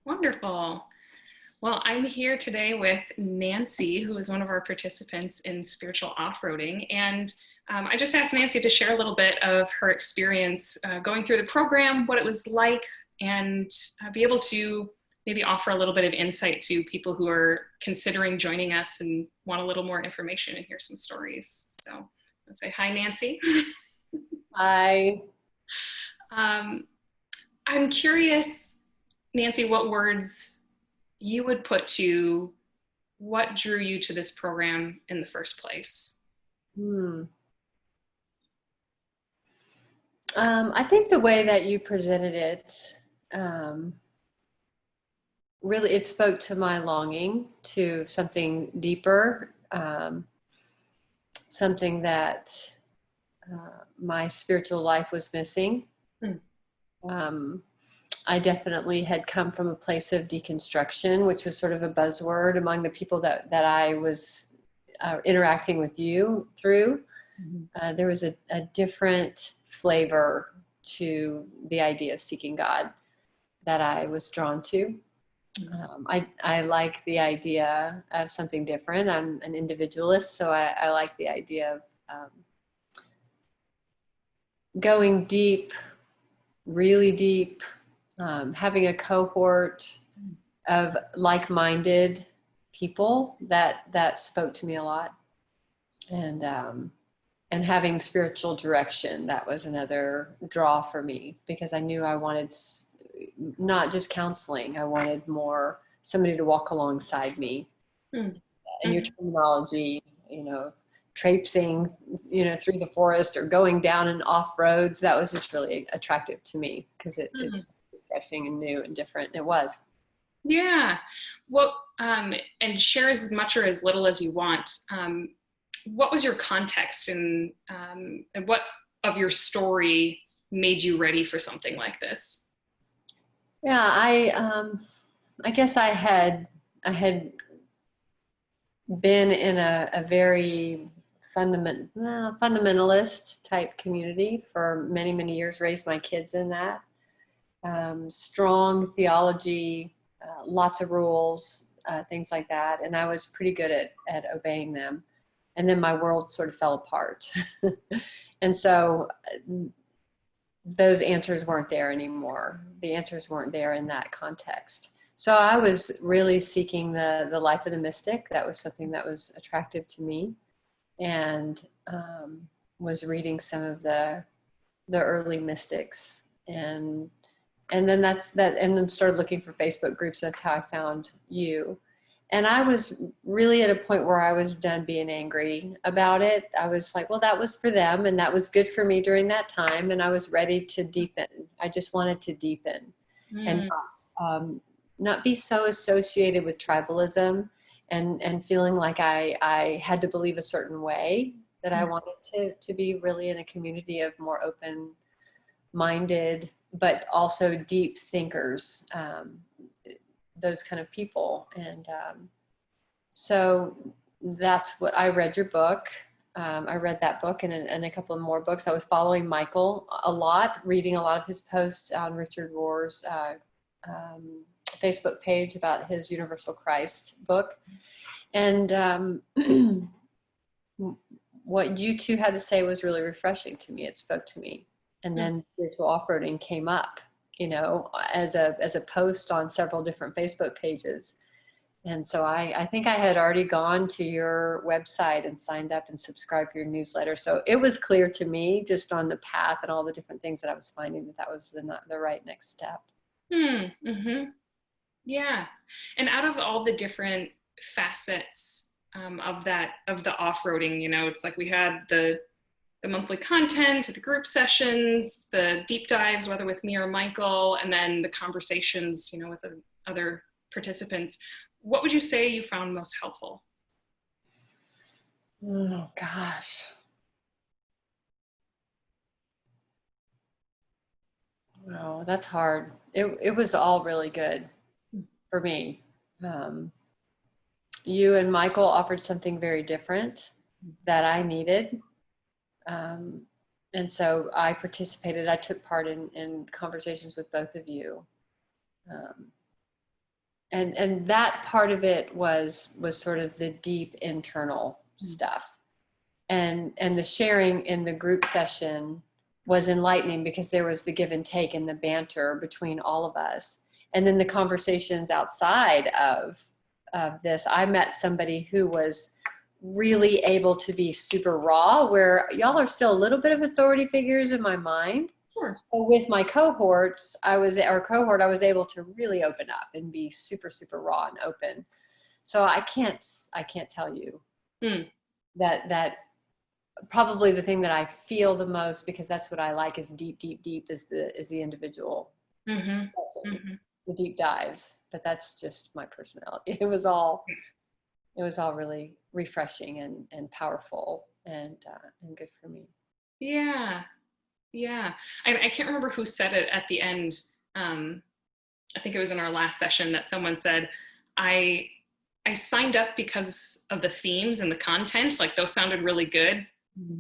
Wonderful. Well, I'm here today with Nanci, who is one of our participants in spiritual off-roading. And I just asked Nanci to share a little bit of her experience going through the program, what it was like, and be able to maybe offer a little bit of insight to people who are considering joining us and want a little more information and hear some stories. So let's say hi, Nanci. I I'm curious, Nanci, what words you would put to what drew you to this program in the first place? hmm. I think the way that you presented it, um, really, it spoke to my longing to something deeper, something that my spiritual life was missing. Hmm. Um, I definitely had come from a place of deconstruction, which was sort of a buzzword among the people that I was interacting with you through. There was a different flavor to the idea of seeking God that I was drawn to. I like the idea of something different. I'm an individualist, so I like the idea of going deep, really deep, having a cohort of like-minded people that spoke to me a lot, and having spiritual direction, that was another draw for me, because I knew I wanted not just counseling. I wanted more somebody to walk alongside me. Mm. And your Mhm. terminology, traipsing, through the forest or going down and off roads, that was just really attractive to me because it's Mhm. refreshing and new and different. It was. Yeah. What and share as much or as little as you want. What was your context and what of your story made you ready for something like this? Yeah, I guess I had been in a very fundamentalist type community for many, many years, raised my kids in that. Strong theology, lots of rules, things like that. And I was pretty good at obeying them. And then my world sort of fell apart. And so those answers weren't there anymore. The answers weren't there in that context. So I was really seeking the life of the mystic. That was something that was attractive to me, and was reading some of the early mystics, and then and then started looking for Facebook groups. That's how I found you. And I was really at a point where I was done being angry about it. I was like, well, that was for them, and that was good for me during that time, and I was ready to deepen. I just wanted to deepen and Mm. not be so associated with tribalism, and feeling like I had to believe a certain way, that I wanted to be really in a community of more open minded, but also deep thinkers, those kind of people. And so that's what I read your book. I read that book and a couple of more books. I was following Michael a lot, reading a lot of his posts on Richard Rohr's Facebook page about his Universal Christ book. And what you two had to say was really refreshing to me. It spoke to me. And then spiritual off-roading came up, as a post on several different Facebook pages. And so I think I had already gone to your website and signed up and subscribed to your newsletter. So it was clear to me, just on the path and all the different things that I was finding, that was the right next step. Mm-hmm. Yeah. And out of all the different facets of the off-roading, it's like we had the monthly content, the group sessions, the deep dives, whether with me or Michael, and then the conversations, with other participants. What would you say you found most helpful? Oh gosh. Oh, that's hard. It was all really good for me. Um, you and Michael offered something very different that I needed. Um, and so I participated. I took part in conversations with both of you. Um, and that part of it was sort of the deep internal stuff. And the sharing in the group session was enlightening because there was the give and take and the banter between all of us. And then the conversations outside of this, I met somebody who was really able to be super raw, where y'all are still a little bit of authority figures in my mind. Sure. So with my cohort, I was able to really open up and be super, super raw and open. So I can't tell you that probably the thing that I feel the most, because that's what I like, is deep is the individual sessions, the deep dives. But that's just my personality. It was all really refreshing and powerful and good for me. Yeah. Yeah. I can't remember who said it at the end. I think it was in our last session that someone said, I signed up because of the themes and the content, like those sounded really good.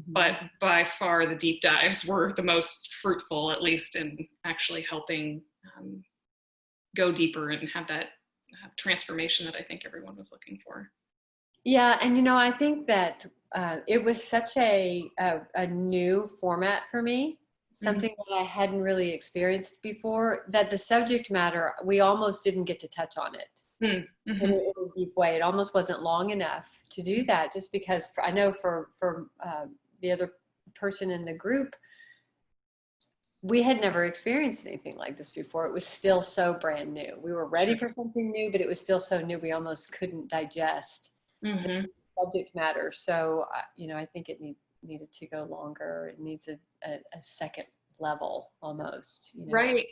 But by far the deep dives were the most fruitful, at least in actually helping go deeper and have that transformation that I think everyone was looking for. Yeah, and I think that it was such a new format for me, something that I hadn't really experienced before, that the subject matter, we almost didn't get to touch on it in a deep way. It almost wasn't long enough to do that, just because I know for the other person in the group, we had never experienced anything like this before. It was still so brand new. We were ready for something new, but it was still so new we almost couldn't digest the subject matter. So I think it needed to go longer. It needs a second level almost. Right.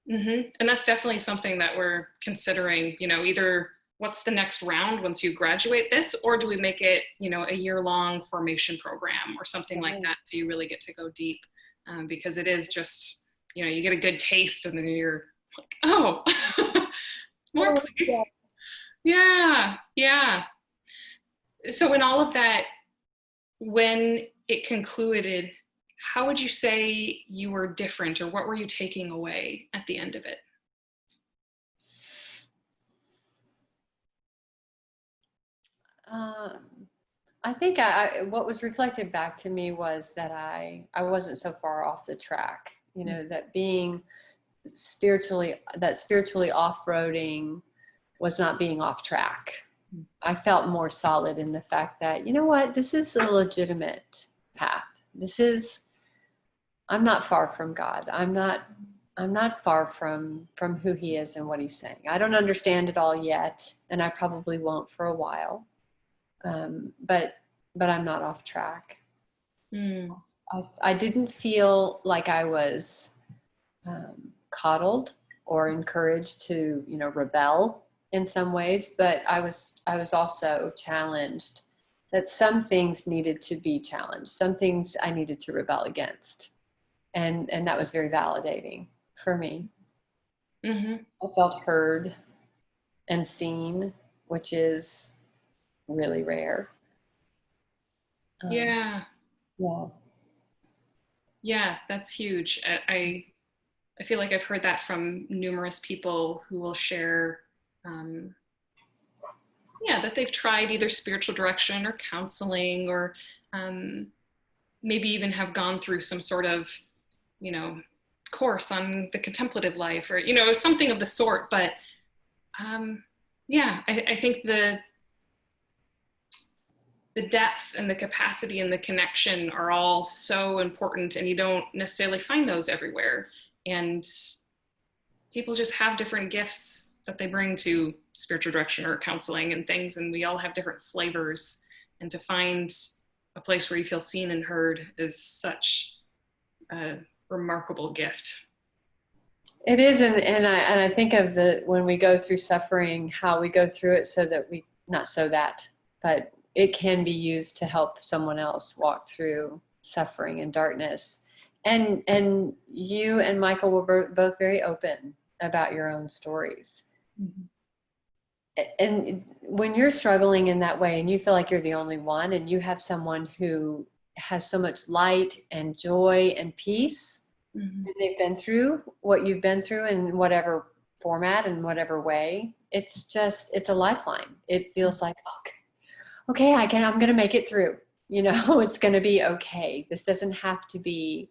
And that's definitely something that we're considering, either what's the next round once you graduate this, or do we make it, a year-long formation program or something like that, so you really get to go deep, because it is just, you get a good taste and then you're like, oh, more please. Yeah. So in all of that, when it concluded, how would you say you were different, or what were you taking away at the end of it? I think what was reflected back to me was that I wasn't so far off the track, that being spiritually off-roading was not being off track. I felt more solid in the fact that, this is a legitimate path. I'm not far from God. I'm not far from who he is and what he's saying. I don't understand it all yet, and I probably won't for a while. But I'm not off track. I didn't feel like I was coddled or encouraged to, rebel in some ways, but I was also challenged that some things needed to be challenged, some things I needed to rebel against, and that was very validating for me. I felt heard and seen, which is really rare. Yeah, that's huge. I feel like I've heard that from numerous people who will share, that they've tried either spiritual direction or counseling, or maybe even have gone through some sort of, course on the contemplative life, or, something of the sort. But I think the depth and the capacity and the connection are all so important, and you don't necessarily find those everywhere. And people just have different gifts that they bring to spiritual direction or counseling and things, and we all have different flavors. And to find a place where you feel seen and heard is such a remarkable gift. It is, and I think of when we go through suffering, how we go through it but it can be used to help someone else walk through suffering and darkness. And you and Michael were both very open about your own stories. And when you're struggling in that way and you feel like you're the only one, and you have someone who has so much light and joy and peace, and they've been through what you've been through in whatever format in whatever way, it's a lifeline. It feels like, okay, I'm going to make it through. It's going to be okay. This doesn't have to be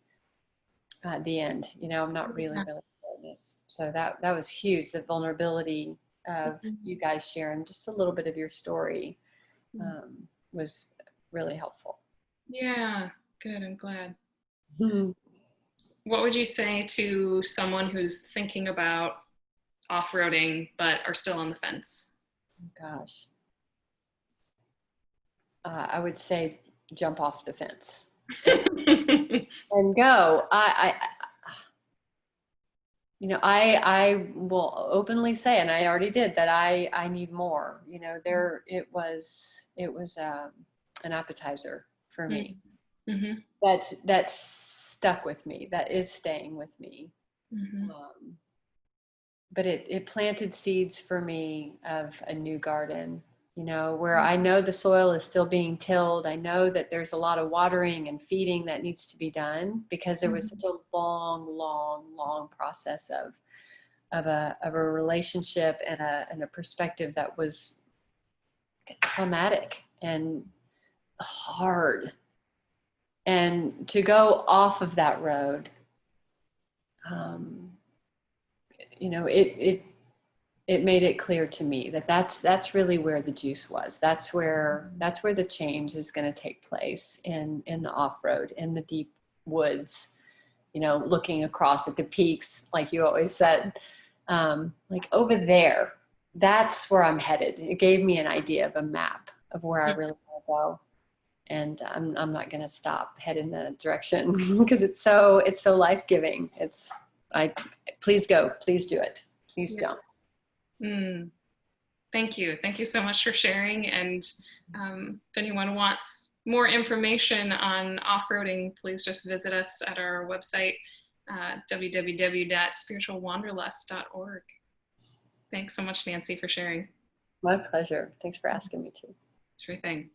the end. I'm not really Yeah. in this. So that was huge. The vulnerability of you guys sharing just a little bit of your story was really helpful. Yeah, good. I'm glad. Hmm. What would you say to someone who's thinking about off-roading but are still on the fence? Gosh, I would say jump off the fence and go. I will openly say, and I already did, that I need more. It was an appetizer for me. Mm-hmm. That's stuck with me. That is staying with me. Mm-hmm. But it planted seeds for me of a new garden, where I know the soil is still being tilled. I know that there's a lot of watering and feeding that needs to be done, because there was such a long process of a relationship and a perspective that was traumatic and hard. And to go off of that road, it made it clear to me that that's really where the juice was. That's where the change is going to take place, in the off-road, in the deep woods, looking across at the peaks, like you always said, like over there, that's where I'm headed. It gave me an idea of a map of where I really want to go. And I'm not going to stop heading that direction because it's so life-giving. Please go, please do it. Please jump. Mm. Thank you. Thank you so much for sharing. And if anyone wants more information on off-roading, please just visit us at our website, www.spiritualwanderlust.org. Thanks so much, Nanci, for sharing. My pleasure. Thanks for asking me to. Sure thing.